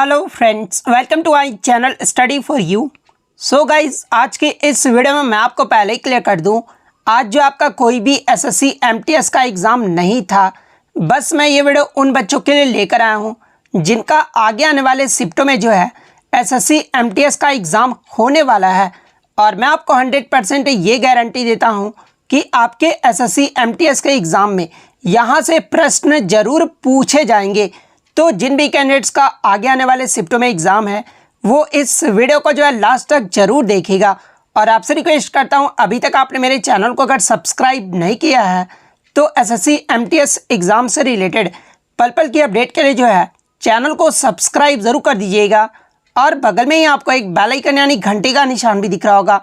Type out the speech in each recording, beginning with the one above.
Hello friends, welcome to my channel study for you. So guys, आज के इस video में मैं आपको पहले ही क्लियर कर दूं, आज जो आपका कोई भी एसएससी एमटीएस का एग्ज़ाम नहीं था। बस मैं ये वीडियो उन बच्चों के लिए लेकर आया हूं जिनका आगे आने वाले शिफ्टों में जो है एसएससी एमटीएस का एग्ज़ाम होने वाला है। और मैं आपको 100% ये गारंटी देता हूँ कि आपके एसएससी एमटीएस के एग्ज़ाम में यहाँ से प्रश्न ज़रूर पूछे जाएंगे। तो जिन भी कैंडिडेट्स का आगे आने वाले शिफ्टों में एग्ज़ाम है वो इस वीडियो को जो है लास्ट तक ज़रूर देखिएगा। और आपसे रिक्वेस्ट करता हूं, अभी तक आपने मेरे चैनल को अगर सब्सक्राइब नहीं किया है तो एसएससी एमटीएस एग्ज़ाम से रिलेटेड पल पल की अपडेट के लिए जो है चैनल को सब्सक्राइब ज़रूर कर दीजिएगा। और बगल में ही आपको एक बेल आइकन यानी घंटे का निशान भी दिख रहा होगा,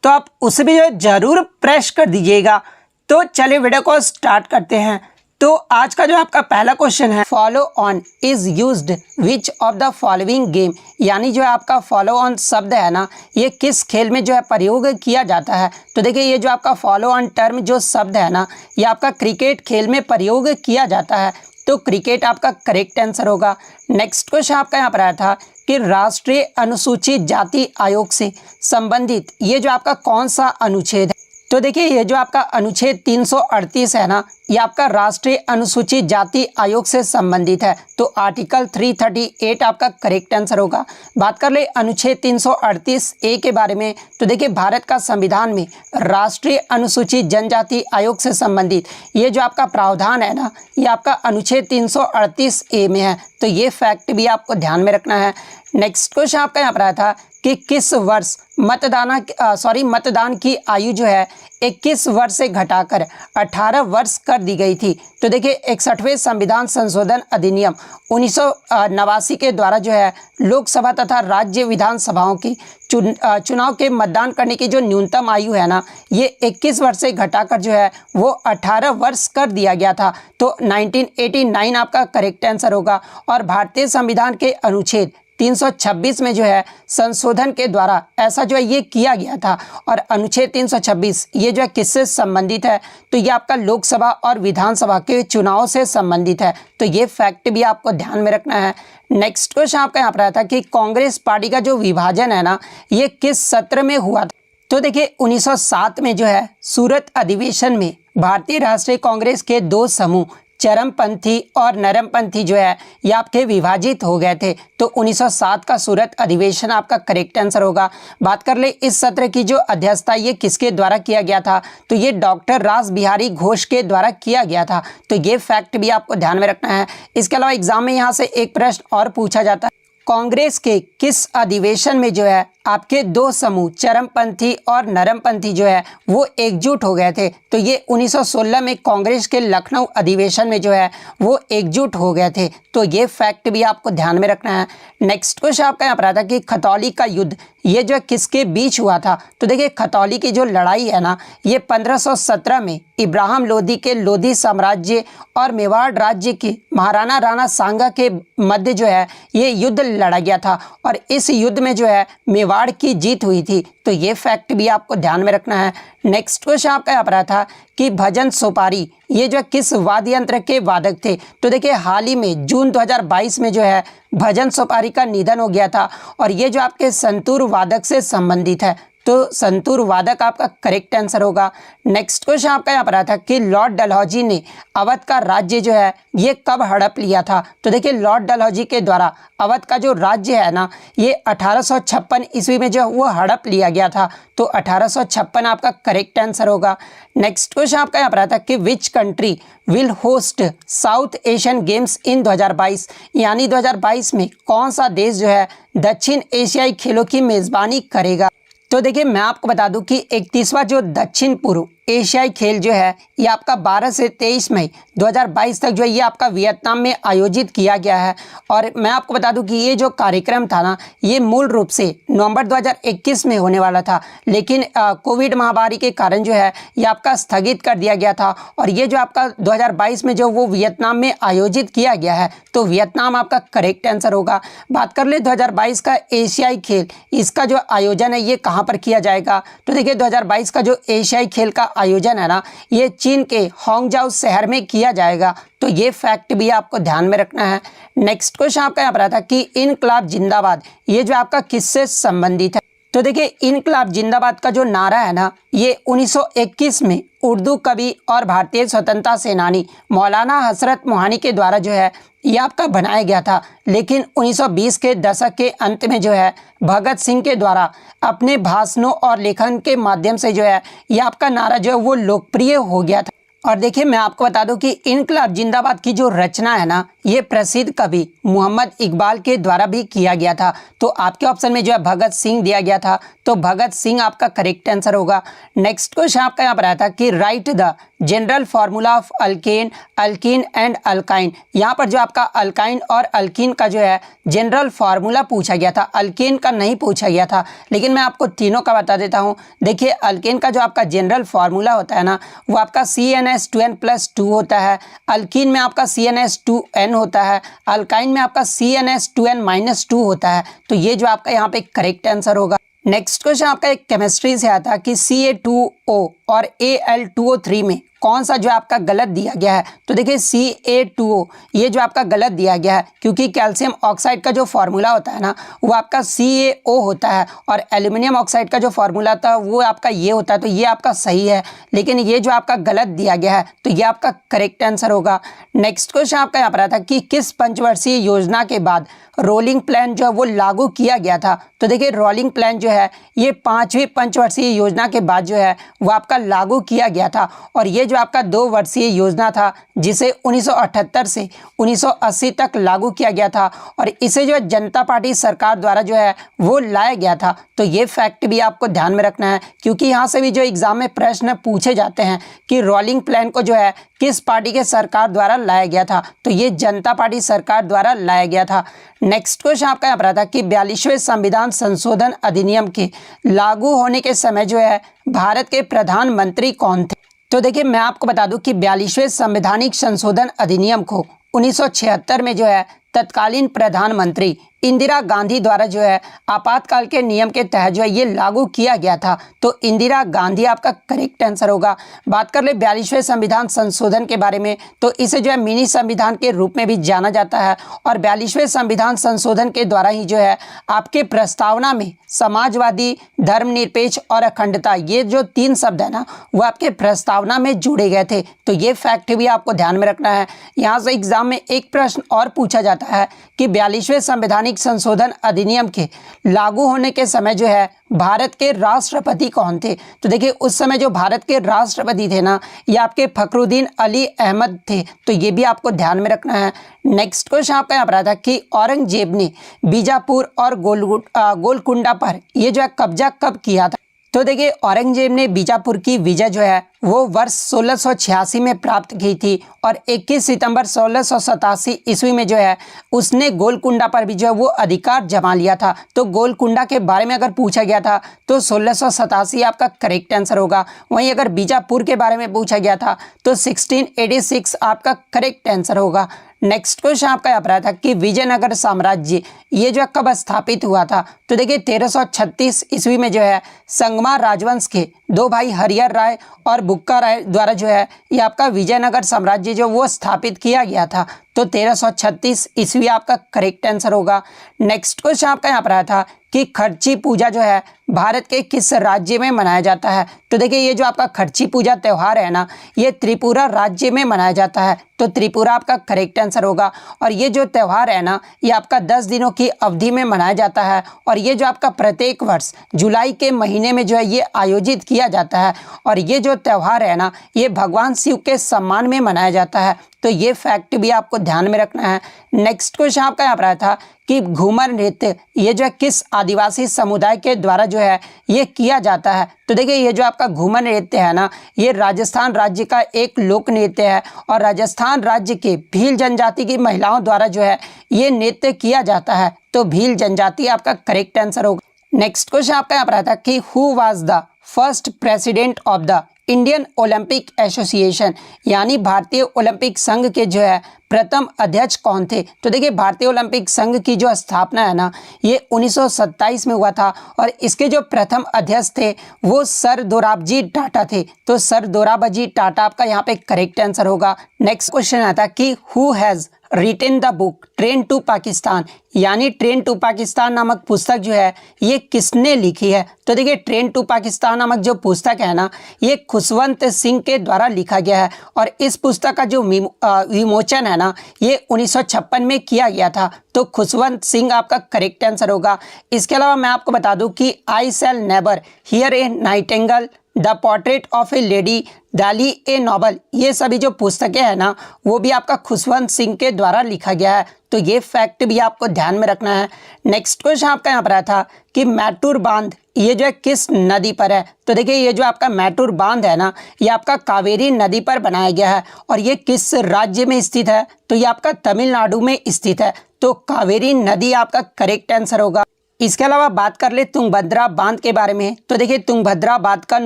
तो आप उसे भी जो है ज़रूर प्रेस कर दीजिएगा। तो चलिए वीडियो को स्टार्ट करते हैं। तो आज का जो आपका पहला क्वेश्चन है, follow on is used which of the following game, यानी जो है आपका फॉलो ऑन शब्द है ना, ये किस खेल में जो है प्रयोग किया जाता है। तो देखिए ये जो आपका फॉलो ऑन टर्म जो शब्द है ना, ये आपका क्रिकेट खेल में प्रयोग किया जाता है। तो क्रिकेट आपका करेक्ट आंसर होगा। नेक्स्ट क्वेश्चन आपका यहाँ पर आया था कि राष्ट्रीय अनुसूचित जाति आयोग से संबंधित ये जो आपका कौन सा अनुच्छेद है। तो देखिए ये जो आपका अनुच्छेद 338 है ना, ये आपका राष्ट्रीय अनुसूचित जाति आयोग से संबंधित है। तो आर्टिकल 338 आपका करेक्ट आंसर होगा। बात कर ले अनुच्छेद 338 ए के बारे में, तो देखिए भारत का संविधान में राष्ट्रीय अनुसूचित जनजाति आयोग से संबंधित ये जो आपका प्रावधान है ना, ये आपका अनुच्छेद 338 ए में है। तो ये फैक्ट भी आपको ध्यान में रखना है। नेक्स्ट क्वेश्चन आपका यहाँ पर आया था कि किस वर्ष मतदान की आयु जो है 21 वर्ष से घटाकर 18 वर्ष कर दी गई थी। तो देखिए 61वें संविधान संशोधन अधिनियम 1989 के द्वारा जो है लोकसभा तथा राज्य विधानसभाओं की चुनाव के मतदान करने की जो न्यूनतम आयु है ना, ये 21 वर्ष से घटाकर जो है वो 18 वर्ष कर दिया गया था। तो 1989 आपका करेक्ट आंसर होगा। और भारतीय संविधान के अनुच्छेद 326 में जो है संशोधन के द्वारा ऐसा जो है ये किया गया था। और अनुच्छेद 326 ये जो है किससे संबंधित है, तो ये आपका लोकसभा और विधानसभा के चुनाव से संबंधित है। तो ये फैक्ट भी आपको ध्यान में रखना है। नेक्स्ट क्वेश्चन आपका यहाँ पर आया था कि कांग्रेस पार्टी का जो विभाजन है ना, ये किस सत्र में हुआ था। तो देखिए 1907 में जो है सूरत अधिवेशन में भारतीय राष्ट्रीय कांग्रेस के दो समूह चरमपंथी और नरमपंथी जो है ये आपके विभाजित हो गए थे। तो 1907 का सूरत अधिवेशन आपका करेक्ट आंसर होगा। बात कर ले इस सत्र की जो अध्यक्षता ये किसके द्वारा किया गया था, तो ये डॉक्टर रास बिहारी घोष के द्वारा किया गया था। तो ये फैक्ट भी आपको ध्यान में रखना है। इसके अलावा एग्जाम में यहाँ से एक प्रश्न और पूछा जाता है, कांग्रेस के किस अधिवेशन में जो है आपके दो समूह चरमपंथी और नरमपंथी जो है वो एकजुट हो गए थे। तो ये 1916 में कांग्रेस के लखनऊ अधिवेशन में जो है वो एकजुट हो गए थे। तो ये फैक्ट भी आपको ध्यान में रखना है। नेक्स्ट क्वेश्चन आपका यहाँ पर आता है कि खतौली का युद्ध ये जो है किसके बीच हुआ था। तो देखिए खतौली की जो लड़ाई है ना, ये 1517 में इब्राहिम लोदी के लोधी साम्राज्य और मेवाड़ राज्य के महाराणा राणा सांगा के मध्य जो है ये युद्ध लड़ा गया था। और इस युद्ध में जो है मेवाड़ की जीत हुई थी। तो ये फैक्ट भी आपको ध्यान में रखना है। नेक्स्ट क्वेश्चन आपका यहाँ पर आया था कि भजन सोपारी ये जो किस वाद्य यंत्र के वादक थे। तो देखिए हाल ही में जून 2022 में जो है भजन सोपारी का निधन हो गया था। और ये जो आपके संतूर वादक से संबंधित है। तो संतूर वादक आपका करेक्ट आंसर होगा। नेक्स्ट क्वेश्चन आपका यहाँ पर आया था कि लॉर्ड डलहौजी ने अवध का राज्य जो है ये कब हड़प लिया था। तो देखिए लॉर्ड डलहौजी के द्वारा अवध का जो राज्य है ना, ये 1856 ईस्वी में जो वो हड़प लिया गया था। तो 1856 आपका करेक्ट आंसर होगा। नेक्स्ट क्वेश्चन आपका यहाँ पर आता है कि which country will host South Asian games in 2022, यानी 2022 में कौन सा देश जो है दक्षिण एशियाई खेलों की मेज़बानी करेगा। तो देखिए मैं आपको बता दूं कि 31वां जो दक्षिण पूर्व एशियाई खेल जो है ये आपका 12 से 23 मई 2022 तक जो है ये आपका वियतनाम में आयोजित किया गया है। और मैं आपको बता दूं कि ये जो कार्यक्रम था ना, ये मूल रूप से नवंबर 2021 में होने वाला था, लेकिन कोविड महामारी के कारण जो है ये आपका स्थगित कर दिया गया था। और ये जो आपका 2022 में जो वो वियतनाम में आयोजित किया गया है, तो वियतनाम आपका करेक्ट आंसर होगा। बात कर ले 2022 का एशियाई खेल, इसका जो आयोजन है ये कहाँ पर किया जाएगा। तो देखिए 2022 का जो एशियाई खेल का आयोजन है ना, ये चीन के हांगझाऊ शहर में किया जाएगा। तो ये फैक्ट भी आपको ध्यान में रखना है। नेक्स्ट क्वेश्चन आपका यहाँ पर आता है कि इनकलाब जिंदाबाद ये जो आपका किससे संबंधित है। तो देखिए, इनकलाब जिंदाबाद का जो नारा है ना, ये 1921 में उर्दू कवि और भारतीय स्वतंत्रता सेनानी मौलाना हसरत मोहानी के द्वारा जो है ये आपका बनाया गया था। लेकिन 1920 के दशक के अंत में जो है भगत सिंह के द्वारा अपने भाषणों और लेखन के माध्यम से जो है ये आपका नारा जो है वो लोकप्रिय हो गया था। और देखिए, मैं आपको बता दूं कि इनकलाब जिंदाबाद की जो रचना है ना, ये प्रसिद्ध कवि मोहम्मद इकबाल के द्वारा भी किया गया था। तो आपके ऑप्शन में जो है भगत सिंह दिया गया था, तो भगत सिंह आपका करेक्ट आंसर होगा। नेक्स्ट क्वेश्चन आपका यहाँ पर आया था कि right the general formula of alkane, alkyne and alkyne. यहाँ पर जो आपका अल्काइन और अल्कीन का जो है जनरल फार्मूला पूछा गया था, अल्केन का नहीं पूछा गया था। लेकिन मैं आपको तीनों का बता देता हूँ। देखिए, अल्केन का जो आपका जनरल फार्मूला होता है ना, वो आपका CnH2n+2 होता है। अल्कीन में आपका CnH2n होता है। अल्काइन में आपका CnH2n-2 होता है। तो ये जो आपका यहाँ पे करेक्ट आंसर होगा। नेक्स्ट क्वेश्चन आपका एक केमिस्ट्री से आता है कि Ca2O और Al2O3 में कौन सा जो आपका गलत दिया गया है। तो देखिए, Ca2O ये जो आपका गलत दिया गया है, क्योंकि कैल्शियम ऑक्साइड का जो फार्मूला होता है ना, वो आपका CaO होता है और एल्यूमिनियम ऑक्साइड का जो फार्मूला था वो आपका ये होता है। तो ये आपका सही है, लेकिन ये जो आपका गलत दिया गया है तो ये आपका करेक्ट आंसर होगा। नेक्स्ट क्वेश्चन आपका यहाँ पर आता है कि किस पंचवर्षीय योजना के बाद रोलिंग प्लान जो है वो लागू किया गया था। तो देखिए, रोलिंग प्लान जो है ये 5वीं पंचवर्षीय योजना के बाद जो है वो आपका लागू किया गया था। और ये जो आपका 2 वर्षीय योजना था, जिसे 1978 से 1980 तक लागू किया गया था, और इसे जो है जनता पार्टी सरकार द्वारा जो है वो लाया गया था। तो ये फैक्ट भी आपको ध्यान में रखना है, क्योंकि यहाँ से भी जो एग्जाम में प्रश्न पूछे जाते हैं कि रोलिंग प्लान को जो है किस पार्टी के सरकार द्वारा लाया गया था। तो ये जनता पार्टी सरकार द्वारा लाया गया था। नेक्स्ट क्वेश्चन आपका यहाँ पर आता है कि 42वें संविधान संशोधन अधिनियम के लागू होने के समय जो है भारत के प्रधानमंत्री कौन थे। तो देखिए, मैं आपको बता दूं कि 42वें संवैधानिक संशोधन अधिनियम को 1976 में जो है तत्कालीन प्रधानमंत्री इंदिरा गांधी द्वारा जो है आपातकाल के नियम के तहत जो है ये लागू किया गया था। तो इंदिरा गांधी आपका करेक्ट आंसर होगा। बात कर ले 42वें संविधान संशोधन के बारे में, तो इसे जो है मिनी संविधान के रूप में भी जाना जाता है। और 42वें संविधान संशोधन के द्वारा ही जो है आपके प्रस्तावना में समाजवादी, धर्मनिरपेक्ष और अखंडता, ये जो 3 शब्द है ना, वो आपके प्रस्तावना में जोड़े गए थे। तो ये फैक्ट भी आपको ध्यान में रखना है। यहाँ से एग्जाम में एक प्रश्न और पूछा जाता है कि 42वें संवैधानिक संशोधन अधिनियम के लागू होने के समय जो है भारत के राष्ट्रपति कौन थे। तो देखिए, उस समय जो भारत के राष्ट्रपति थे ना, ये आपके फखरुद्दीन अली अहमद थे। तो ये भी आपको ध्यान में रखना है। नेक्स्ट क्वेश्चन आपका यहाँ पर आता है कि औरंगजेब ने बीजापुर और गोलकुंडा पर ये जो है कब्जा कब किया था। तो देखिए, औरंगजेब ने बीजापुर की विजय जो है वो वर्ष 1686 में प्राप्त की थी, और 21 सितंबर 1687 ईस्वी में जो है उसने गोलकुंडा पर भी जो है वो अधिकार जमा लिया था। तो गोलकुंडा के बारे में अगर पूछा गया था तो 1687 आपका करेक्ट आंसर होगा। वहीं अगर बीजापुर के बारे में पूछा गया था तो 1686 आपका करेक्ट आंसर होगा। नेक्स्ट क्वेश्चन आपका यहाँ पर आया था कि विजयनगर साम्राज्य ये जो कब स्थापित हुआ था। तो देखिए, 1336 ईस्वी में जो है संगमा राजवंश के 2 भाई हरिहर राय और बुक्का राय द्वारा जो है ये आपका विजयनगर साम्राज्य जो वो स्थापित किया गया था। तो 1336 ईस्वी आपका करेक्ट आंसर होगा। नेक्स्ट क्वेश्चन आपका यहाँ पर आया था कि खर्ची पूजा जो है भारत के किस राज्य में मनाया जाता है। तो देखिए, ये जो आपका खर्ची पूजा त्यौहार है ना, ये त्रिपुरा राज्य में मनाया जाता है। तो त्रिपुरा आपका करेक्ट आंसर होगा। और ये जो त्यौहार है ना, ये आपका 10 दिनों की अवधि में मनाया जाता है, और ये जो आपका प्रत्येक वर्ष जुलाई के महीने में जो है ये आयोजित किया जाता है। और ये जो त्यौहार है ना, ये भगवान शिव के सम्मान में मनाया जाता है। तो ये फैक्ट भी आपको ध्यान में रखना है। नेक्स्ट क्वेश्चन आपका यहाँ पर आया था कि घूमर नृत्य ये जो है किस आदिवासी समुदाय के द्वारा जो है ये किया जाता है। तो देखिए, ये जो आपका घूमर नृत्य है ना, ये राजस्थान राज्य का एक लोक नृत्य है, और राजस्थान राज्य के भील जनजाति की महिलाओं द्वारा जो है ये नृत्य किया जाता है। तो भील जनजाति आपका करेक्ट आंसर होगा। नेक्स्ट क्वेश्चन आपका यहाँ पर आता है कि who was the first president of the Indian Olympic association, यानी भारतीय ओलंपिक संघ के जो है प्रथम अध्यक्ष कौन थे? तो देखिए भारतीय ओलंपिक संघ की जो स्थापना है ना ये 1927 में हुआ था और इसके जो प्रथम अध्यक्ष थे वो सर दोराबजी टाटा थे। तो सर दोराबजी टाटा आपका यहाँ पे करेक्ट आंसर होगा। नेक्स्ट क्वेश्चन आता कि who has written the book train to Pakistan, यानी ट्रेन टू पाकिस्तान नामक पुस्तक जो है ये किसने लिखी है? तो देखिए ट्रेन टू पाकिस्तान नामक जो पुस्तक है ना ये खुशवंत सिंह के द्वारा लिखा गया है और इस पुस्तक का जो विमोचन है ना ये 1956 में किया गया था। तो खुशवंत सिंह आपका करेक्ट आंसर होगा। इसके अलावा मैं आपको बता दूं कि I shall never hear a nightingale, the portrait of a lady, डाली ए नॉवल, ये सभी जो पुस्तकें हैं ना वो भी आपका खुशवंत सिंह के द्वारा लिखा गया है। तो ये फैक्ट भी आपको ध्यान में रखना है। नेक्स्ट क्वेश्चन आपका यहाँ पर आया था कि मैटूर बांध ये जो है किस नदी पर है? तो देखिए ये जो आपका मैटूर बांध है ना ये आपका कावेरी नदी पर बनाया गया है और ये किस राज्य में स्थित है? तो ये आपका तमिलनाडु में स्थित है। तो कावेरी नदी आपका करेक्ट आंसर होगा। इसके अलावा बात कर ले तुंगभद्रा बांध के बारे में। तो देखिए तुंगभद्रा बांध का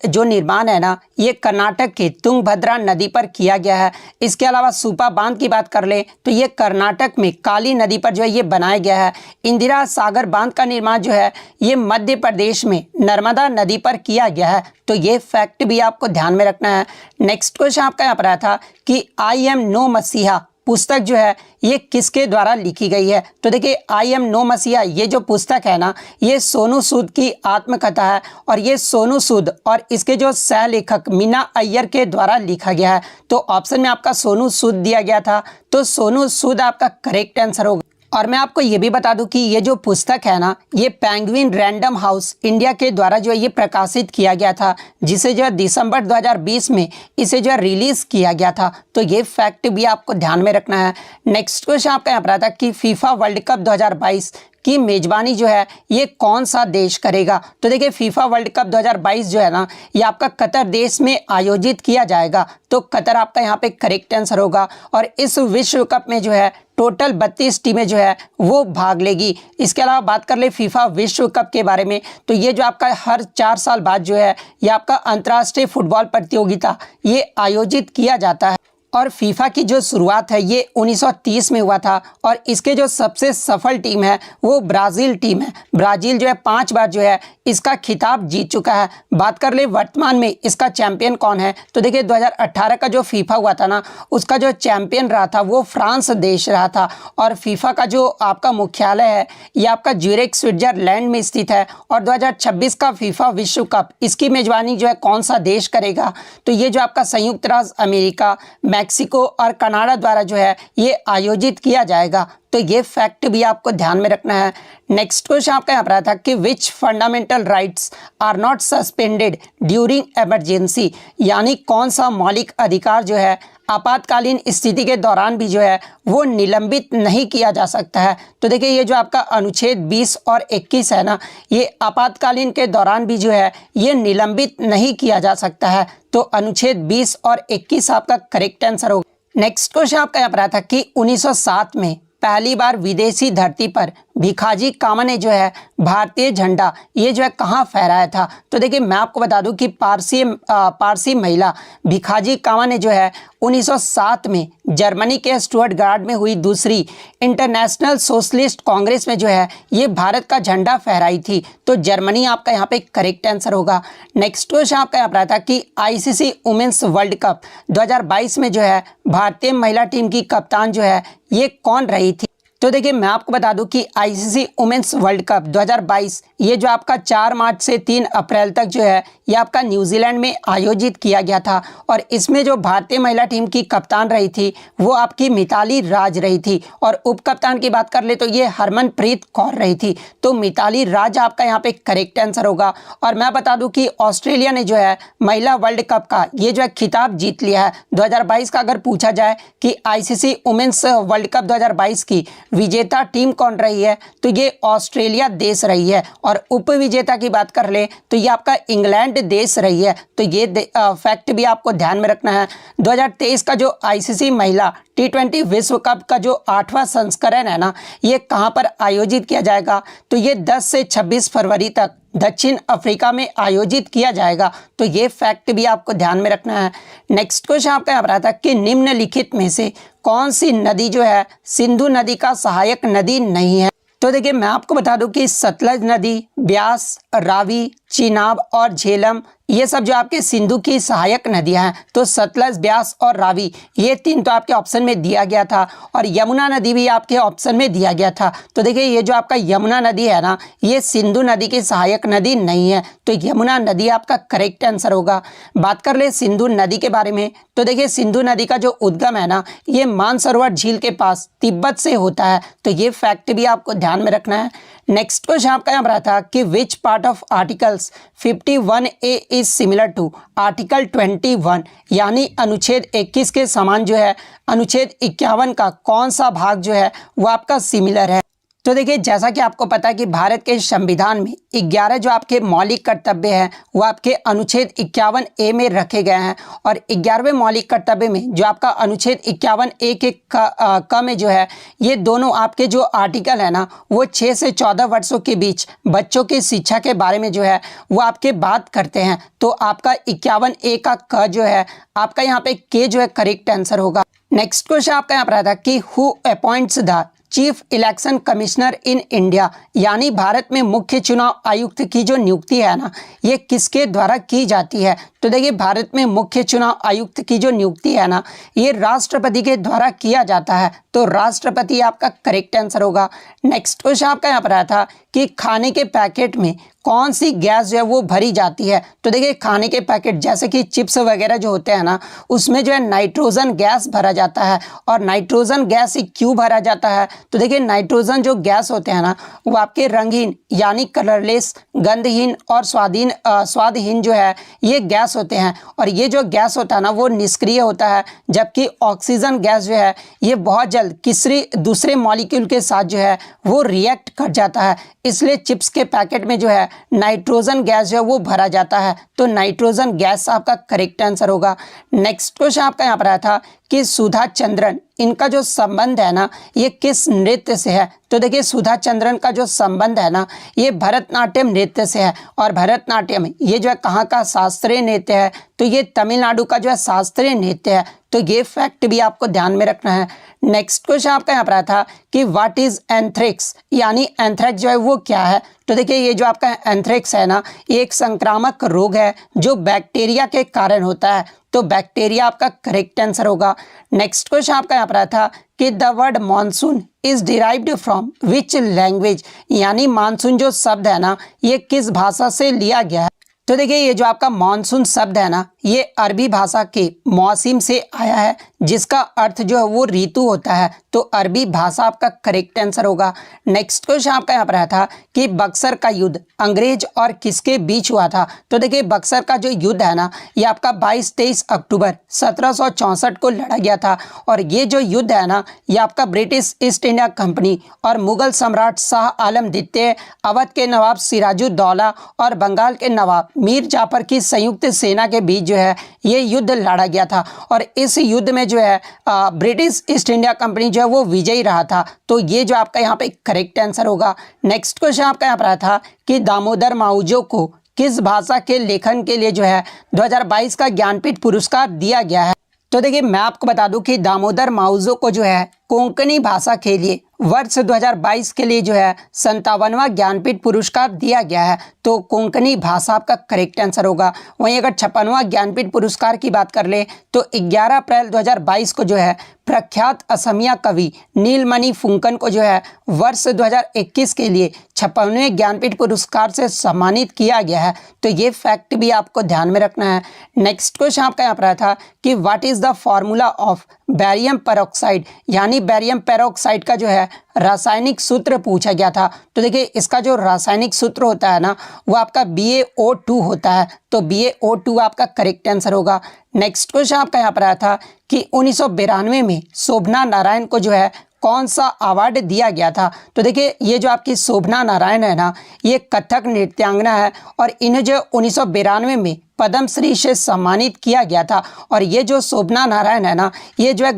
जो निर्माण है ना ये कर्नाटक के तुंगभद्रा नदी पर किया गया है। इसके अलावा सुपा बांध की बात कर ले तो ये कर्नाटक में काली नदी पर जो है ये बनाया गया है। इंदिरा सागर बांध का निर्माण जो है ये मध्य प्रदेश में नर्मदा नदी पर किया गया है। तो ये फैक्ट भी आपको ध्यान में रखना है। नेक्स्ट क्वेश्चन आपका यहाँ पर आया था कि आई एम नो मसीहा पुस्तक जो है ये किसके द्वारा लिखी गई है? तो देखिए आई एम नो मसीहा ये जो पुस्तक है ना ये सोनू सूद की आत्मकथा है और ये सोनू सूद और इसके जो सह लेखक मीना अय्यर के द्वारा लिखा गया है। तो ऑप्शन में आपका सोनू सूद दिया गया था, तो सोनू सूद आपका करेक्ट आंसर होगा। और मैं आपको ये भी बता दूं कि ये जो पुस्तक है ना ये पेंगुइन रैंडम हाउस इंडिया के द्वारा जो है ये प्रकाशित किया गया था, जिसे जो है दिसंबर 2020 में इसे जो है रिलीज किया गया था। तो ये फैक्ट भी आपको ध्यान में रखना है। नेक्स्ट क्वेश्चन आपका यहाँ पर था कि फीफा वर्ल्ड कप 2022 की मेजबानी जो है ये कौन सा देश करेगा? तो देखिए फीफा वर्ल्ड कप 2022 जो है ना ये आपका कतर देश में आयोजित किया जाएगा। तो कतर आपका यहाँ पे करेक्ट आंसर होगा और इस विश्व कप में जो है टोटल 32 टीमें जो है वो भाग लेगी। इसके अलावा बात कर ले फीफा विश्व कप के बारे में तो ये जो आपका हर 4 साल बाद जो है ये आपका अंतर्राष्ट्रीय फुटबॉल प्रतियोगिता ये आयोजित किया जाता है और फीफा की जो शुरुआत है ये 1930 में हुआ था और इसके जो सबसे सफल टीम है वो ब्राज़ील टीम है। ब्राज़ील जो है 5 बार जो है इसका खिताब जीत चुका है। बात कर ले वर्तमान में इसका चैंपियन कौन है? तो देखिए 2018 का जो फीफा हुआ था ना उसका जो चैंपियन रहा था वो फ्रांस देश रहा था और फीफा का जो आपका मुख्यालय है ये आपका ज्यूरिख स्विट्जरलैंड में स्थित है। और 2026 का फीफा विश्व कप इसकी मेजबानी जो है कौन सा देश करेगा? तो ये जो आपका संयुक्त राज्य अमेरिका, मैक्सिको और कनाडा द्वारा जो है ये आयोजित किया जाएगा। तो ये फैक्ट भी आपको ध्यान में रखना है। नेक्स्ट क्वेश्चन आपका यहाँ पर आया था कि which fundamental rights are not suspended during emergency, यानी कौन सा मौलिक अधिकार जो है आपातकालीन स्थिति के दौरान भी जो है वो निलंबित नहीं किया जा सकता है? तो देखिए ये जो आपका अनुच्छेद 20 और 21 है ना ये आपातकालीन के दौरान भी जो है ये निलंबित नहीं किया जा सकता है। तो अनुच्छेद 20 और 21 आपका करेक्ट आंसर होगा। नेक्स्ट क्वेश्चन आपका यहाँ पर आया था कि 1907 में पहली बार विदेशी धरती पर भिखाजी कामा ने जो है भारतीय झंडा ये जो है कहाँ फहराया था? तो देखिए मैं आपको बता दूं कि पारसी महिला भिखाजी कामा ने जो है 1907 में जर्मनी के स्टुटगार्ट में हुई दूसरी इंटरनेशनल सोशलिस्ट कांग्रेस में जो है ये भारत का झंडा फहराई थी। तो जर्मनी आपका यहाँ पे करेक्ट आंसर होगा। नेक्स्ट क्वेश्चन आपका यहाँ पर था कि आईसीसी वुमेन्स वर्ल्ड कप 2022 में जो है भारतीय महिला टीम की कप्तान जो है ये कौन रही थी? तो देखिए मैं आपको बता दूं कि आईसीसी वुमेन्स वर्ल्ड कप 2022 ये जो आपका 4 मार्च से 3 अप्रैल तक जो है ये आपका न्यूजीलैंड में आयोजित किया गया था और इसमें जो भारतीय महिला टीम की कप्तान रही थी वो आपकी मिताली राज रही थी और उप कप्तान की बात कर ले तो ये हरमनप्रीत कौर रही थी। तो मिताली राज आपका यहाँ पे करेक्ट आंसर होगा। और मैं बता दूं कि ऑस्ट्रेलिया ने जो है महिला वर्ल्ड कप का ये जो है खिताब जीत लिया है 2022 का। अगर पूछा जाए कि आईसीसी वुमेन्स वर्ल्ड कप 2022 की विजेता टीम कौन रही है तो ये ऑस्ट्रेलिया देश रही है और उप विजेता की बात कर ले तो ये आपका इंग्लैंड देश रही है। तो ये फैक्ट भी आपको ध्यान में रखना है। 2023 का जो आईसीसी महिला T20 विश्व कप का जो 8वां संस्करण है ना ये कहां पर आयोजित किया जाएगा? तो ये 10 से 26 फरवरी तक दक्षिण अफ्रीका में आयोजित किया जाएगा। तो ये फैक्ट भी आपको ध्यान में रखना है। नेक्स्ट क्वेश्चन आपका यहाँ पर आता है कि निम्नलिखित में से कौन सी नदी जो है सिंधु नदी का सहायक नदी नहीं है? तो देखिए मैं आपको बता दूं कि सतलज नदी, ब्यास, रावी, चिनाब और झेलम ये सब जो आपके सिंधु की सहायक नदियां हैं। तो सतलज, ब्यास और रावी ये तीन तो आपके ऑप्शन में दिया गया था और यमुना नदी भी आपके ऑप्शन में दिया गया था। तो देखिए ये जो आपका यमुना नदी है ना, ये सिंधु नदी की सहायक नदी नहीं है, तो यमुना नदी आपका करेक्ट आंसर होगा। बात कर ले सिंधु नदी के बारे में, तो देखिए सिंधु नदी का जो उद्गम है ना, ये मानसरोवर झील के पास तिब्बत से होता है। तो ये फैक्ट भी आपको ध्यान में रखना है। नेक्स्ट क्वेश्चन आपका यहाँ पर रहा था कि which part of articles 51A is similar to article 21, यानी अनुच्छेद 21 के समान जो है अनुच्छेद 51 का कौन सा भाग जो है वो आपका सिमिलर है? तो देखिए जैसा कि आपको पता है कि भारत के संविधान में 11 जो आपके मौलिक कर्तव्य हैं वो आपके अनुच्छेद 51A में रखे गए हैं और 11वें मौलिक कर्तव्य में जो आपका अनुच्छेद 51A के क में जो है ये दोनों आपके जो आर्टिकल है ना वो 6 से 14 वर्षों के बीच बच्चों की शिक्षा के बारे में जो है वो आपके बात करते हैं। तो आपका 51A का क जो है आपका यहाँ पे के जो है करेक्ट आंसर होगा। नेक्स्ट क्वेश्चन आपका यहाँ पर आता है कि who appoints the chief election commissioner in India, यानी भारत में मुख्य चुनाव आयुक्त की जो नियुक्ति है ना ये किसके द्वारा की जाती है? तो देखिए भारत में मुख्य चुनाव आयुक्त की जो नियुक्ति है ना ये राष्ट्रपति के द्वारा किया जाता है। तो राष्ट्रपति आपका करेक्ट आंसर होगा। नेक्स्ट क्वेश्चन आपका यहाँ पर आया था कि खाने के पैकेट में कौन सी गैस जो है वो भरी जाती है? तो देखिए खाने के पैकेट जैसे कि चिप्स वगैरह जो होते हैं ना उसमें जो है नाइट्रोजन गैस भरा जाता है। और नाइट्रोजन गैस क्यों भरा जाता है? तो देखिए नाइट्रोजन जो गैस होते हैं ना वो आपके रंगहीन यानी कलरलेस, गंधहीन और स्वादहीन जो है ये गैस होते हैं। और ये जो गैस होता है ना वो निष्क्रिय होता है, जबकि ऑक्सीजन गैस जो है ये बहुत जल्द किसी दूसरे मॉलिक्यूल के साथ जो है वो रिएक्ट कर जाता है। इसलिए चिप्स के पैकेट में जो है नाइट्रोजन गैस जो है वो भरा जाता है। तो नाइट्रोजन गैस आपका करेक्ट आंसर होगा। नेक्स्ट क्वेश्चन आपका यहाँ पर आया था कि सुधा चंद्रन इनका जो संबंध है ना ये किस नृत्य से है? तो देखिए सुधा चंद्रन का जो संबंध है ना ये भरतनाट्यम नृत्य से है। और भरतनाट्यम ये जो है कहाँ का शास्त्रीय नृत्य है? तो ये तमिलनाडु का जो है शास्त्रीय नृत्य है। तो ये फैक्ट भी आपको ध्यान में रखना है। नेक्स्ट क्वेश्चन आपका यहाँ पर आया था कि व्हाट इज एंथ्रेक्स, यानी एंथ्रेक्स जो है वो क्या है? तो देखिए ये जो आपका एंथ्रेक्स है ना ये एक संक्रामक रोग है जो बैक्टीरिया के कारण होता है। तो बैक्टीरिया आपका करेक्ट आंसर होगा। नेक्स्ट क्वेश्चन आपका यहाँ पर आया था कि the word monsoon is derived from which language, यानी मानसून जो शब्द है ना ये किस भाषा से लिया गया है? तो देखिए ये जो आपका मानसून शब्द है ना ये अरबी भाषा के मौसम से आया है जिसका अर्थ जो है वो ऋतु होता है। तो अरबी भाषा आपका करेक्ट आंसर होगा। नेक्स्ट क्वेश्चन आपका यहाँ पर आया था कि बक्सर का युद्ध अंग्रेज और किसके बीच हुआ था? तो देखिए बक्सर का जो युद्ध है ना ये आपका 22-23 अक्टूबर 1764 को लड़ा गया था। और ये जो युद्ध है ना ये आपका ब्रिटिश ईस्ट इंडिया कंपनी और मुगल सम्राट शाह आलम द्वितीय, अवध के नवाब सिराजुद्दौला और बंगाल के नवाब मीर जाफर की संयुक्त सेना के बीच जो है ये युद्ध लड़ा गया था। और इस युद्ध में जो है ब्रिटिश ईस्ट इंडिया कंपनी जो है वो विजयी रहा था। तो ये जो आपका यहाँ पे करेक्ट आंसर होगा। नेक्स्ट क्वेश्चन आपका यहाँ पर आया था कि दामोदर माउजो को किस भाषा के लेखन के लिए जो है 2022 का ज्ञानपीठ पुरस्कार दिया गया है? तो देखिए मैं आपको बता दूं कि दामोदर माउजो को जो है कोंकणी भाषा के लिए वर्ष 2022 के लिए जो है 57वां ज्ञानपीठ पुरस्कार दिया गया है। तो कोंकणी भाषा आपका करेक्ट आंसर होगा। वहीं अगर 56वां ज्ञानपीठ पुरस्कार की बात कर ले तो 11 अप्रैल 2022 को जो है प्रख्यात असमिया कवि नीलमणि फुंकन को जो है वर्ष 2021 के लिए 56वें ज्ञानपीठ पुरस्कार से सम्मानित किया गया है। तो ये फैक्ट भी आपको ध्यान में रखना है। नेक्स्ट क्वेश्चन आपका यहाँ पर आया था कि what is the formula of barium peroxide, यानी बैरियम पेरोक्साइड का जो है रासायनिक सूत्र पूछा गया था। तो देखिए इसका जो रासायनिक सूत्र होता है ना वो आपका BaO2 होता है। तो BaO2 आपका करेक्ट आंसर होगा। नेक्स्ट क्वेश्चन आपका यहाँ पर आया था कि 1992 में शोभना नारायण को जो है कौन सा अवार्ड दिया गया था? तो देखिए ये जो आपकी शोभना नारायण है ना ये कथक नृत्यांगना है और इन्हें जो 1992 में पद्मश्री से सम्मानित किया गया था। और ये जो शोभना नारायण है ना ये जो है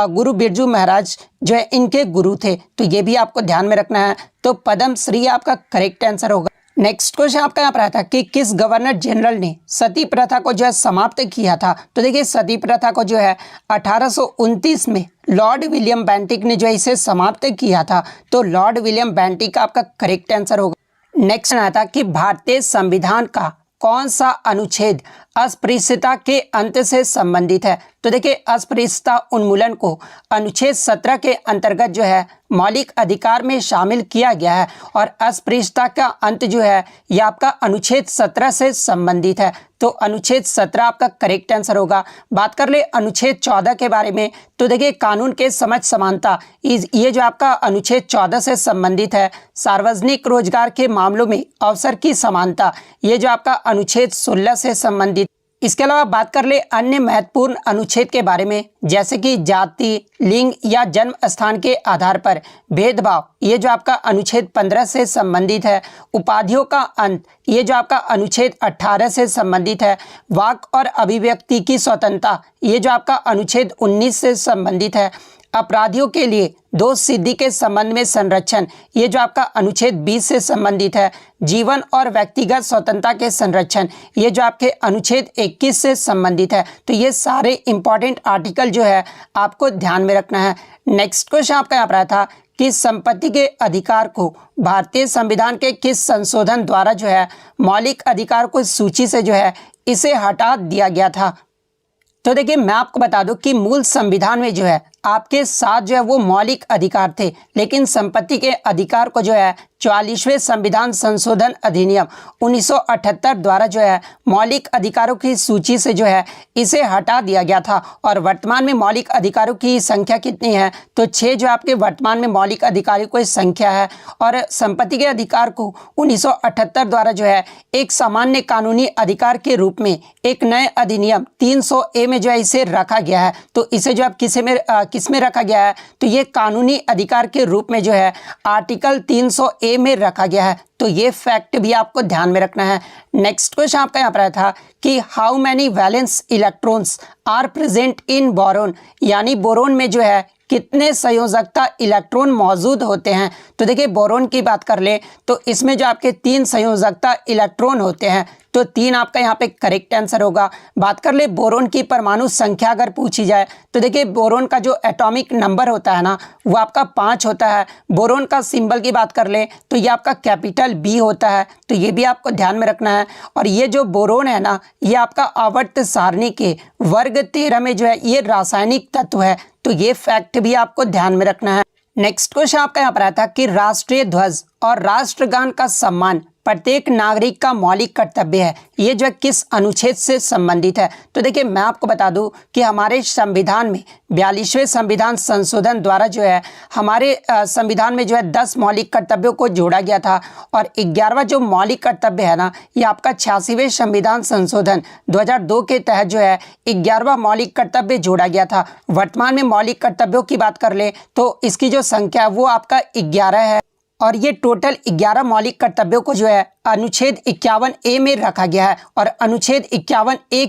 गुरु बिरजू महाराज जो है इनके गुरु थे। तो ये भी आपको ध्यान में रखना है। तो पद्मश्री आपका करेक्ट आंसर होगा। नेक्स्ट क्वेश्चन आपका यहाँ पर आया था कि किस गवर्नर जनरल ने सती प्रथा को जो है समाप्त किया था। तो देखिए सती प्रथा को जो है 1829 में लॉर्ड विलियम बेंटिक ने जो है इसे समाप्त किया था। तो लॉर्ड विलियम बेंटिक का आपका करेक्ट आंसर होगा। नेक्स्ट आया था कि भारतीय संविधान का कौन सा अनुच्छेद अस्पृश्यता के अंत से संबंधित है। तो देखिए अस्पृश्यता उन्मूलन को अनुच्छेद 17 के अंतर्गत जो है मौलिक अधिकार में शामिल किया गया है और अस्पृश्यता का अंत जो है यह आपका अनुच्छेद 17 से संबंधित है। तो अनुच्छेद 17 आपका करेक्ट आंसर होगा। बात कर ले अनुच्छेद 14 के बारे में। तो देखिए कानून के समझ समानता ये जो आपका अनुच्छेद 14 से संबंधित है। सार्वजनिक रोजगार के मामलों में अवसर की समानता ये जो आपका अनुच्छेद 16 से संबंधित। इसके अलावा बात कर ले अन्य महत्वपूर्ण अनुच्छेद के बारे में, जैसे कि जाति, लिंग या जन्म स्थान के आधार पर भेदभाव ये जो आपका अनुच्छेद 15 से संबंधित है। उपाधियों का अंत ये जो आपका अनुच्छेद 18 से संबंधित है। वाक और अभिव्यक्ति की स्वतंत्रता ये जो आपका अनुच्छेद 19 से संबंधित है। अपराधियों के लिए दोष सिद्धि के संबंध में संरक्षण ये जो आपका अनुच्छेद 20 से संबंधित है। जीवन और व्यक्तिगत स्वतंत्रता के संरक्षण ये जो आपके अनुच्छेद 21 से संबंधित है। तो ये सारे इंपॉर्टेंट आर्टिकल जो है आपको ध्यान में रखना है। नेक्स्ट क्वेश्चन आपका यहाँ पर आया था कि संपत्ति के अधिकार को भारतीय संविधान के किस संशोधन द्वारा जो है मौलिक अधिकार को सूची से जो है इसे हटा दिया गया था। तो देखिए मैं आपको बता दूं कि मूल संविधान में जो है आपके साथ जो है वो मौलिक अधिकार थे, लेकिन संपत्ति के अधिकार को जो है 44वें संविधान संशोधन अधिनियम 1978 द्वारा जो है मौलिक अधिकारों की सूची से जो है इसे हटा दिया गया था। और वर्तमान में मौलिक अधिकारों की संख्या कितनी है, तो 6 जो आपके वर्तमान में मौलिक अधिकारों की संख्या है। और संपत्ति के अधिकार को 1978 द्वारा जो है एक सामान्य कानूनी अधिकार के रूप में एक नए अधिनियम 300A में जो है इसे रखा गया है। तो इसे जो आप किस में रखा गया है, तो ये कानूनी अधिकार के रूप में जो है आर्टिकल 300A में रखा गया है। तो ये फैक्ट भी आपको ध्यान में रखना है। नेक्स्ट क्वेश्चन आपका यहाँ पर आया था कि how many valence electrons are present in boron, यानी बोरोन में जो है कितने संयोजकता इलेक्ट्रॉन मौजूद होते हैं। तो देखिए बोरोन की बात कर ले तो इसमें जो आपके 3 संयोजकता इलेक्ट्रॉन होते हैं। तो 3 आपका यहाँ पे करेक्ट आंसर होगा। बात कर ले बोरोन की परमाणु संख्या अगर पूछी जाए तो देखिए बोरोन का जो एटॉमिक नंबर होता है ना वो आपका 5 होता है। बोरोन का सिंबल की बात कर ले तो ये आपका कैपिटल B होता है। तो ये भी आपको ध्यान में रखना है। और ये जो बोरोन है ना ये आपका आवर्त सारणी के वर्ग 13 में जो है ये रासायनिक तत्व है। तो ये फैक्ट भी आपको ध्यान में रखना है। नेक्स्ट क्वेश्चन आपका यहाँ पर आया था कि राष्ट्रीय ध्वज और राष्ट्रगान का सम्मान प्रत्येक नागरिक का मौलिक कर्तव्य है, ये जो है किस अनुच्छेद से संबंधित है। तो देखिए मैं आपको बता दूं कि हमारे संविधान में 42वें संविधान संशोधन द्वारा जो है हमारे संविधान में जो है 10 मौलिक कर्तव्यों को जोड़ा गया था। और 11वां जो मौलिक कर्तव्य है ना ये आपका 86वें संविधान संशोधन 2002 के तहत जो है 11वां मौलिक कर्तव्य जोड़ा गया था। वर्तमान में मौलिक कर्तव्यों की बात कर ले तो इसकी जो संख्या है वो आपका 11 है। और ये टोटल 11 मौलिक कर्तव्यों को जो है अनुच्छेद 51A में रखा गया है। और अनुच्छेद 51A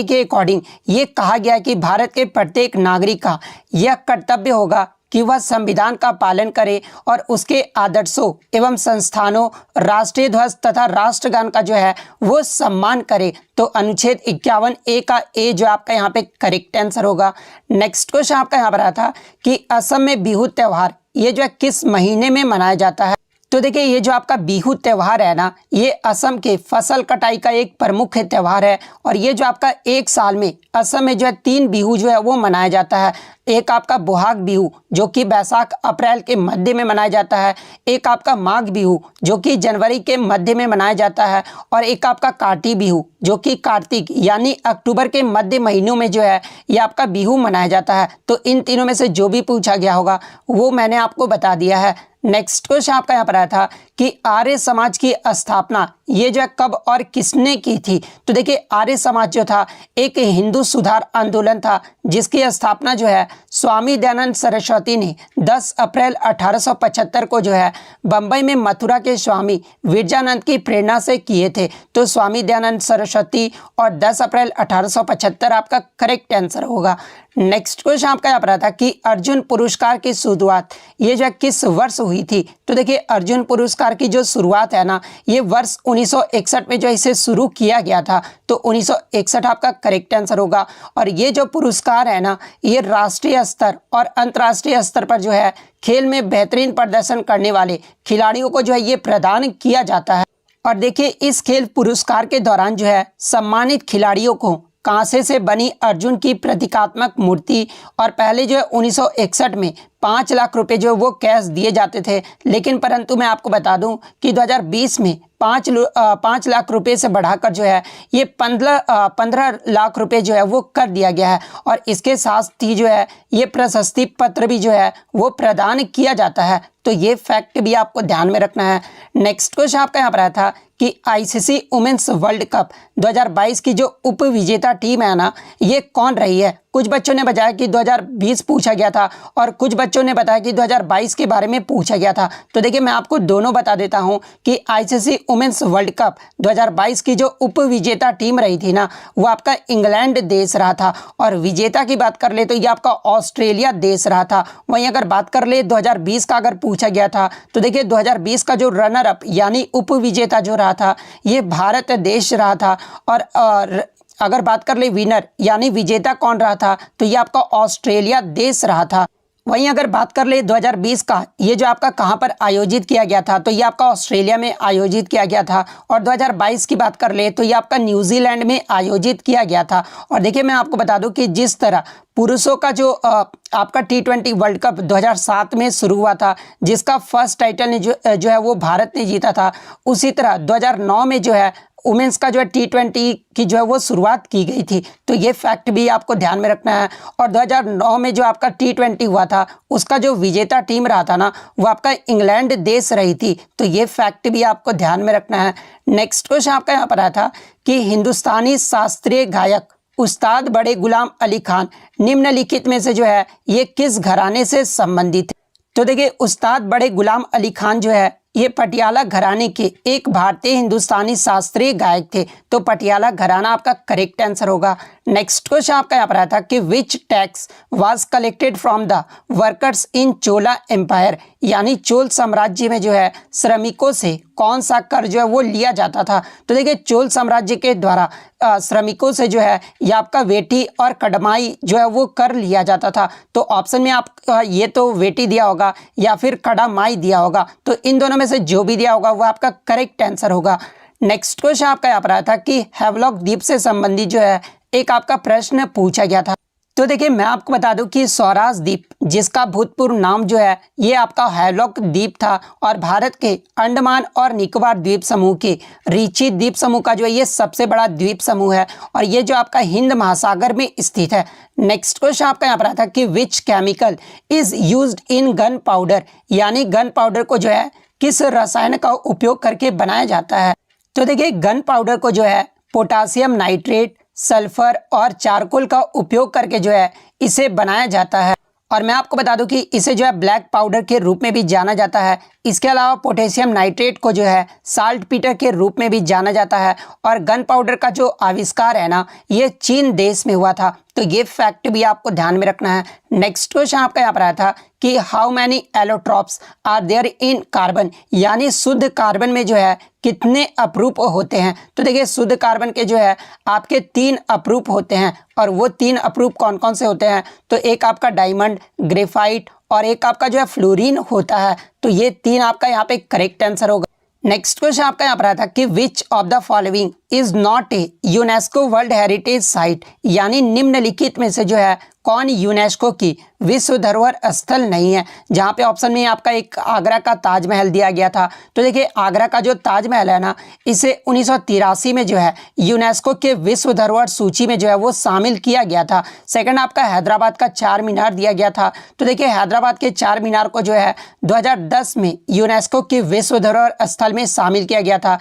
के अकॉर्डिंग ये कहा गया है कि भारत के प्रत्येक नागरिक का यह कर्तव्य होगा कि वह संविधान का पालन करे और उसके आदर्शों एवं संस्थानों, राष्ट्रीय ध्वज तथा राष्ट्रगान का जो है वो सम्मान करे। तो अनुच्छेद 51A का A जो आपका यहाँ पे करेक्ट आंसर होगा। नेक्स्ट क्वेश्चन आपका यहाँ पर आया था कि असम में बिहू त्यौहार ये जो है किस महीने में मनाया जाता है। तो देखिए ये जो आपका बिहू त्यौहार है ना ये असम के फसल कटाई का एक प्रमुख त्यौहार है। और ये जो आपका एक साल में असम में जो है 3 बिहू जो है वो मनाया जाता है। एक आपका बोहाग बिहू जो कि बैसाख अप्रैल के मध्य में मनाया जाता है। एक आपका माघ बिहू जो कि जनवरी के मध्य में मनाया जाता है। और एक आपका काटी बिहू जो कि कार्तिक यानी अक्टूबर के मध्य महीनों में जो है ये आपका बिहू मनाया जाता है। तो इन तीनों में से जो भी पूछा गया होगा वो मैंने आपको बता दिया है। नेक्स्ट क्वेश्चन आपका यहाँ पर आया था कि आर्य समाज की स्थापना ये जो है कब और किसने की थी? तो देखिए आर्य समाज जो था एक हिंदू सुधार आंदोलन था जिसकी स्थापना जो है स्वामी दयानंद सरस्वती ने 10 अप्रैल 1875 को जो है बम्बई में मथुरा के स्वामी विरजानंद की प्रेरणा से किए थे। तो स्वामी दयानंद सरस्वती और 10 अप्रैल 1875 आपका करेक्ट आंसर होगा। नेक्स्ट क्वेश्चन आपका यहाँ पर आता कि अर्जुन पुरस्कार की शुरुआत ये जो है किस वर्ष हुई थी? तो देखिए अर्जुन पुरस्कार की जो शुरुआत है ना ये वर्ष 1961 में जो इसे शुरू किया गया था। तो 1961 आपका करेक्ट आंसर होगा। और ये जो पुरस्कार है ना ये राष्ट्रीय स्तर और अंतर्राष्ट्रीय स्तर पर जो है खेल में बेहतरीन प्रदर्शन करने वाले खिलाड़ियों को जो है ये प्रदान किया जाता है। और देखिए इस खेल पुरस्कार के दौरान जो है सम्मानित खिलाड़ियों को कांसे से बनी अर्जुन की प्रतीकात्मक मूर्ति और पहले जो है 1961 में 5 लाख रुपए जो वो कैश दिए जाते थे, लेकिन परंतु मैं आपको बता दूं कि 2020 में 5 लाख रुपए से बढ़ाकर जो है ये 15 लाख रुपए जो है वो कर दिया गया है। और इसके साथ ही जो है ये प्रशस्ति पत्र भी जो है वो प्रदान किया जाता है। तो ये फैक्ट भी आपको ध्यान में रखना है। नेक्स्ट क्वेश्चन आपका यहाँ पर आया था कि आईसीसी वुमेन्स वर्ल्ड कप 2022 की जो उप विजेता टीम है ना ये कौन रही है? कुछ बच्चों ने बताया कि 2020 पूछा गया था और कुछ बच्चों ने बताया कि 2022 के बारे में पूछा गया था। तो देखिए मैं आपको दोनों बता देता हूं कि आईसीसी वुमेन्स वर्ल्ड कप 2022 की जो उप विजेता टीम रही थी ना वो आपका इंग्लैंड देश रहा था। और विजेता की बात कर ले तो ये आपका ऑस्ट्रेलिया देश रहा था। वहीं अगर बात कर ले 2020 का अगर पूछा गया था तो देखिए 2020 का जो रनर अप यानी उप विजेता जो रहा था ये भारत देश रहा था। और अगर बात कर ले विनर यानी विजेता कौन रहा था तो ये आपका ऑस्ट्रेलिया देश रहा था। वहीं अगर बात कर ले 2020 का ये जो आपका कहां पर आयोजित किया गया था तो ये आपका ऑस्ट्रेलिया में आयोजित किया गया था। और 2022 की बात कर ले तो ये आपका न्यूजीलैंड में आयोजित किया गया था। और देखिए मैं आपको बता दूं कि जिस तरह पुरुषों का जो आपका T20 वर्ल्ड कप 2007 में शुरू हुआ था जिसका फर्स्ट टाइटल ने जो है वो भारत ने जीता था, उसी तरह 2009 में जो है वुमेन्स का जो है T20 की जो है वो शुरुआत की गई थी। तो ये फैक्ट भी आपको ध्यान में रखना है। और 2009 में जो आपका T20 हुआ था उसका जो विजेता टीम रहा था ना वो आपका इंग्लैंड देश रही थी। तो ये फैक्ट भी आपको ध्यान में रखना है। नेक्स्ट क्वेश्चन आपका यहाँ पर आया था कि हिंदुस्तानी शास्त्रीय गायक उस्ताद बड़े गुलाम अली खान निम्नलिखित में से जो है ये किस घराने से संबंधित है? तो देखिए उस्ताद बड़े गुलाम अली खान जो है ये पटियाला घराने के एक भारतीय हिंदुस्तानी शास्त्रीय गायक थे। तो पटियाला घराना आपका करेक्ट आंसर होगा। नेक्स्ट क्वेश्चन आपका यहाँ पर आया था कि which tax was collected from the workers in Chola empire यानी चोल साम्राज्य में जो है श्रमिकों से कौन सा कर जो है वो लिया जाता था? तो देखिए चोल साम्राज्य के द्वारा श्रमिकों से जो है ये आपका वेटी और कड़माई जो है वो कर लिया जाता था। तो ऑप्शन में आप ये तो वेटी दिया होगा या फिर कड़माई दिया होगा। तो इन दोनों में से जो भी दिया होगा वो आपका करेक्ट आंसर होगा। नेक्स्ट क्वेश्चन आपका यहाँ पर आया था कि हैवलॉक द्वीप से संबंधित जो है एक आपका प्रश्न पूछा गया था। तो देखिए मैं आपको बता दूं कि स्वराज द्वीप जिसका भूतपूर्व नाम जो है ये आपका हैवलॉक द्वीप था और भारत के अंडमान और निकोबार द्वीप समूह के रीची द्वीप समूह का जो है ये सबसे बड़ा द्वीप समूह है और ये जो आपका हिंद महासागर में स्थित है। नेक्स्ट क्वेश्चन आपका यहाँ पर आता है कि which chemical is used in gun powder यानी गन पाउडर को जो है किस रसायन का उपयोग करके बनाया जाता है? तो देखिए गन पाउडर को जो है पोटासियम नाइट्रेट, सल्फर और चारकोल का उपयोग करके जो है इसे बनाया जाता है। और मैं आपको बता दूं कि इसे जो है ब्लैक पाउडर के रूप में भी जाना जाता है। इसके अलावा पोटेशियम नाइट्रेट को जो है साल्ट पीटर के रूप में भी जाना जाता है। और गन पाउडर का जो आविष्कार है ना ये चीन देश में हुआ था। तो ये फैक्ट भी आपको ध्यान में रखना है। नेक्स्ट क्वेश्चन आपका यहाँ पर आया था कि how many allotropes are there in carbon यानी शुद्ध कार्बन में जो है कितने अपरूप होते हैं? तो देखिए शुद्ध कार्बन के जो है आपके 3 अपरूप होते हैं और वो 3 अपरूप कौन कौन से होते हैं? तो एक आपका डायमंड, ग्रेफाइट और एक आपका जो है फ्लोरीन होता है। तो ये 3 आपका यहाँ पे करेक्ट आंसर होगा। नेक्स्ट क्वेश्चन आपका यहाँ पर आया था कि which of the following is not a UNESCO world heritage site, यानी निम्नलिखित में से जो है कौन यूनेस्को की विश्व धरोहर स्थल नहीं है। जहाँ पे ऑप्शन में आपका एक आगरा का ताजमहल दिया गया था। तो देखिए आगरा का जो ताजमहल है ना, इसे 1983 में जो है यूनेस्को के विश्व धरोहर सूची में जो है वो शामिल किया गया था। सेकंड आपका हैदराबाद का चार मीनार दिया गया था। तो देखिए हैदराबाद के चार मीनार को जो है 2010 में यूनेस्को के विश्व धरोहर स्थल में शामिल किया गया था।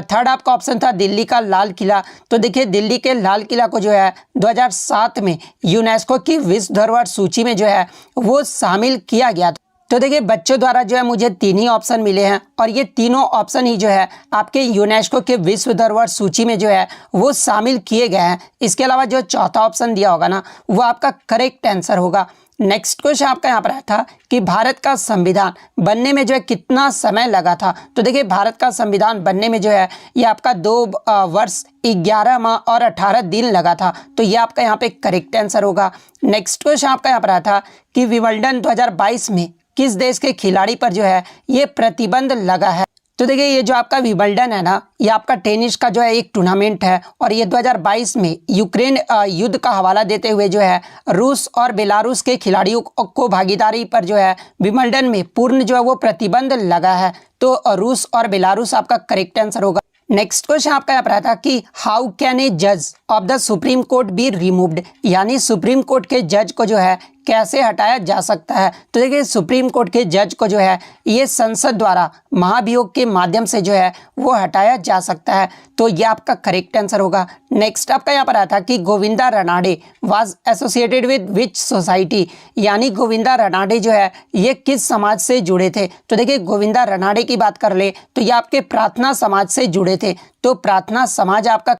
थर्ड आपका ऑप्शन था दिल्ली का लाल किला। तो देखिए दिल्ली के लाल किला को जो है 2007 में यूनेस्को की विश्व धरोहर सूची में जो है वो शामिल किया गया था। तो देखिए बच्चों द्वारा जो है मुझे तीन ही ऑप्शन मिले हैं और ये तीनों ऑप्शन ही जो है आपके यूनेस्को के विश्व धरोहर सूची में जो है वो शामिल किए गए हैं। इसके अलावा जो चौथा ऑप्शन दिया होगा ना, वो आपका करेक्ट आंसर होगा। नेक्स्ट क्वेश्चन आपका यहाँ पर आया था कि भारत का संविधान बनने में जो है कितना समय लगा था। तो देखिए भारत का संविधान बनने में जो है ये आपका 2 वर्ष 11 माह और 18 दिन लगा था। तो ये आपका यहाँ पे करेक्ट आंसर होगा। नेक्स्ट क्वेश्चन आपका यहाँ पर आया था कि विंबलडन 2022 में किस देश के खिलाड़ी पर जो है ये प्रतिबंध लगा है। तो देखिए ये जो आपका विंबलडन है ना, ये आपका टेनिस का जो है एक टूर्नामेंट है और ये 2022 में यूक्रेन युद्ध का हवाला देते हुए जो है रूस और बेलारूस के खिलाड़ियों को भागीदारी पर जो है विंबलडन में पूर्ण जो है वो प्रतिबंध लगा है। तो रूस और बेलारूस आपका करेक्ट आंसर होगा। नेक्स्ट क्वेश्चन आपका यहाँ पर आता है कि हाउ कैन ए जज of the supreme court be removed, यानी सुप्रीम कोर्ट के जज को जो है कैसे हटाया जा सकता है। तो देखिए सुप्रीम कोर्ट के जज को जो है ये संसद द्वारा महाभियोग के माध्यम से जो है वो हटाया जा सकता है। तो ये आपका करेक्ट आंसर होगा। नेक्स्ट आपका यहाँ पर आया था कि Govinda Ranade was associated with which society, यानी गोविंदा रनाडे जो है ये किस समाज से जुड़े थे। तो देखिए गोविंदा रनाडे की बात कर ले तो ये आपके प्रार्थना समाज से जुड़े थे। तो प्रार्थना समाज आपका